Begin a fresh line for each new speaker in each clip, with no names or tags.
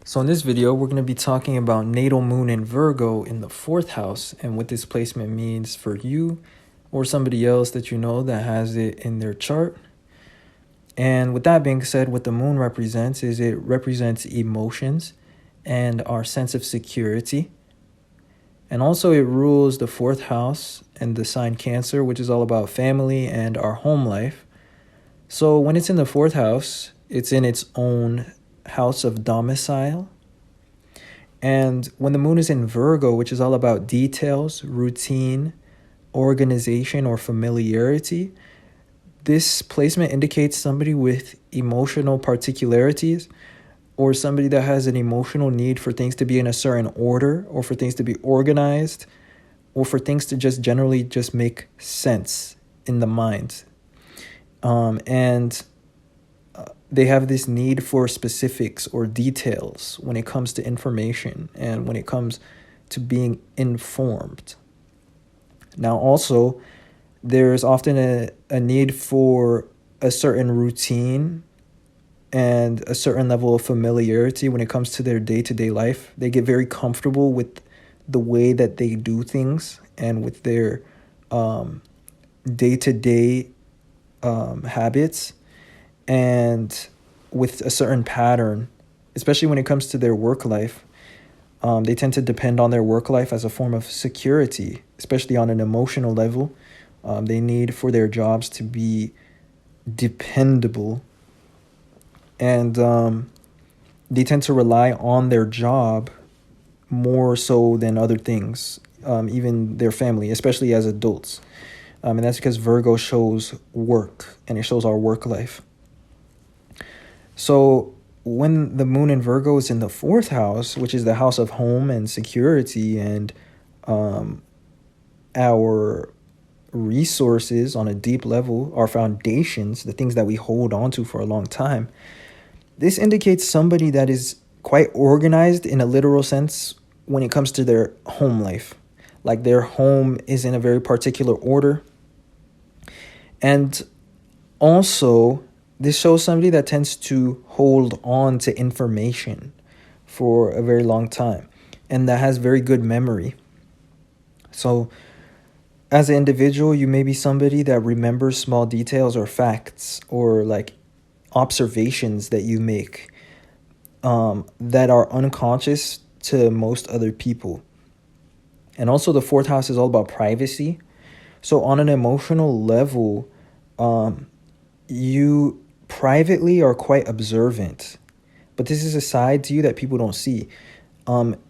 So in this video, we're going to be talking about natal moon in Virgo in the 4th house and what this placement means for you or somebody else that you know that has it in their chart. And with that being said, what the moon represents is it represents emotions and our sense of security. And also it rules the 4th house and the sign Cancer, which is all about family and our home life. So when it's in the 4th house, it's in its own house of domicile. And when the moon is in Virgo, which is all about details, routine, organization, or familiarity, this placement indicates somebody with emotional particularities or somebody that has an emotional need for things to be in a certain order or for things to be organized or for things to just generally just make sense in the mind. And they have this need for specifics or details when it comes to information and when it comes to being informed. Now, also, there's often a need for a certain routine and a certain level of familiarity when it comes to their day-to-day life. They get very comfortable with the way that they do things and with their day-to-day habits and with a certain pattern, especially when it comes to their work life. They tend to depend on their work life as a form of security, especially on an emotional level. They need for their jobs to be dependable. And they tend to rely on their job more so than other things, even their family, especially as adults. And that's because Virgo shows work and it shows our work life. So when the moon in Virgo is in the 4th house, which is the house of home and security and our resources on a deep level, our foundations, the things that we hold on to for a long time, this indicates somebody that is quite organized in a literal sense when it comes to their home life. Like their home is in a very particular order. And also, this shows somebody that tends to hold on to information for a very long time and that has very good memory. So as an individual, you may be somebody that remembers small details or facts or like observations that you make that are unconscious to most other people. And also the 4th house is all about privacy. So on an emotional level, you privately are quite observant. But this is a side to you that people don't see.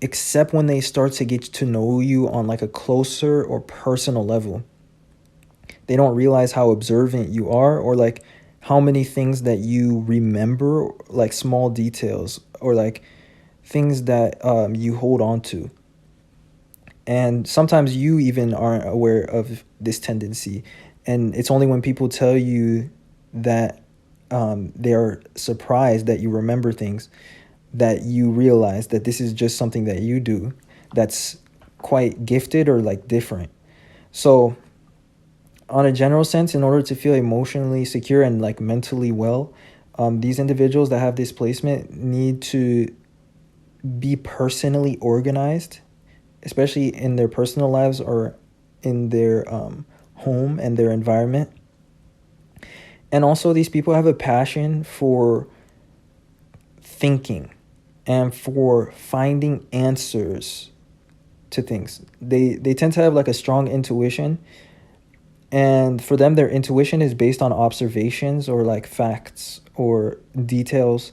Except when they start to get to know you on like a closer or personal level. They don't realize how observant you are or like how many things that you remember, like small details or like things that you hold on to. And sometimes you even aren't aware of this tendency. And it's only when people tell you that they are surprised that you remember things that you realize that this is just something that you do that's quite gifted or like different. So on a general sense, in order to feel emotionally secure and like mentally well, these individuals that have this placement need to be personally organized, especially in their personal lives or in their home and their environment. And also these people have a passion for thinking and for finding answers to things. They tend to have like a strong intuition. And for them, their intuition is based on observations or like facts or details.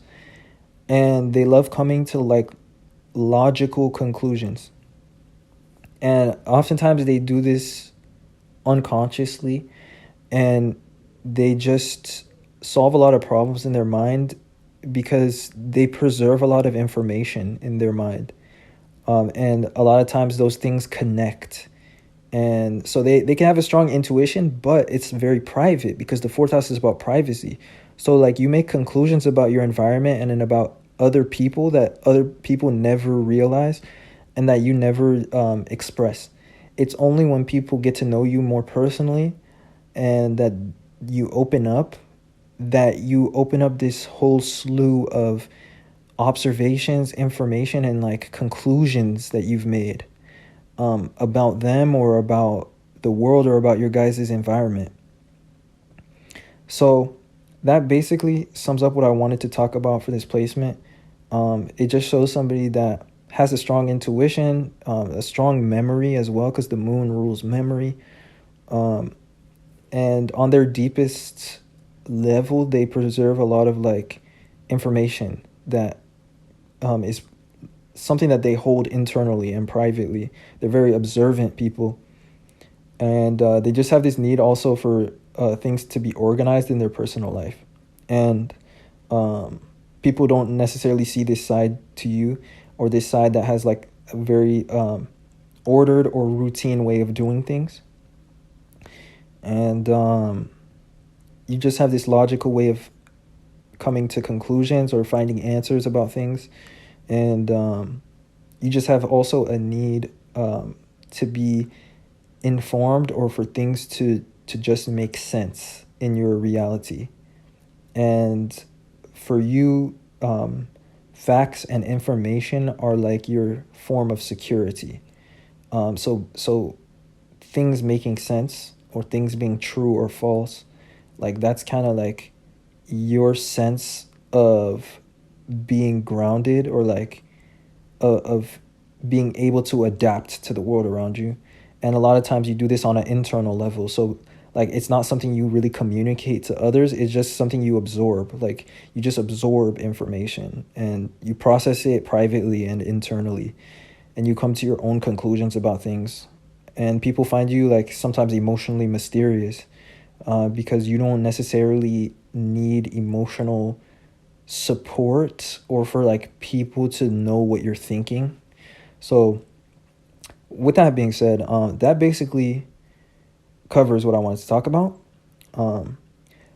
And they love coming to like logical conclusions. And oftentimes they do this unconsciously and they just solve a lot of problems in their mind because they preserve a lot of information in their mind. And a lot of times those things connect. And so they can have a strong intuition, but it's very private because the 4th house is about privacy. So like you make conclusions about your environment and then about other people that other people never realize and that you never express. It's only when people get to know you more personally and that you open up this whole slew of observations, information, and like conclusions that you've made about them or about the world or about your guys' environment. So that basically sums up what I wanted to talk about for this placement. It just shows somebody that has a strong intuition, a strong memory as well, because the moon rules memory. And on their deepest level, they preserve a lot of like information that is something that they hold internally and privately. They're very observant people, and they just have this need also for things to be organized in their personal life. And people don't necessarily see this side to you, or this side that has like a very ordered or routine way of doing things. And you just have this logical way of coming to conclusions or finding answers about things. And you just have also a need to be informed, or for things to just make sense in your reality. And for you, facts and information are like your form of security. So things making sense, or things being true or false, like that's kind of like your sense of being grounded, or like of being able to adapt to the world around you. And a lot of times you do this on an internal level. So like it's not something you really communicate to others. It's just something you absorb. Like you just absorb information and you process it privately and internally, and you come to your own conclusions about things. And people find you like sometimes emotionally mysterious, because you don't necessarily need emotional support or for like people to know what you're thinking. So with that being said, that basically covers what I wanted to talk about.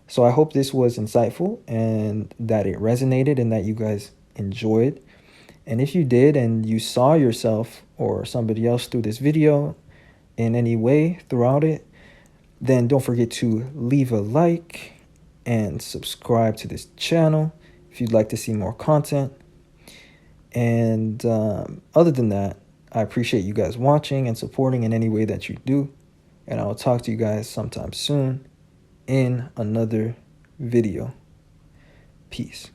So I hope this was insightful and that it resonated and that you guys enjoyed. And if you did, and you saw yourself or somebody else through this video in any way throughout it, then don't forget to leave a like and subscribe to this channel if you'd like to see more content. And other than that, I appreciate you guys watching and supporting in any way that you do. And I'll talk to you guys sometime soon in another video. Peace.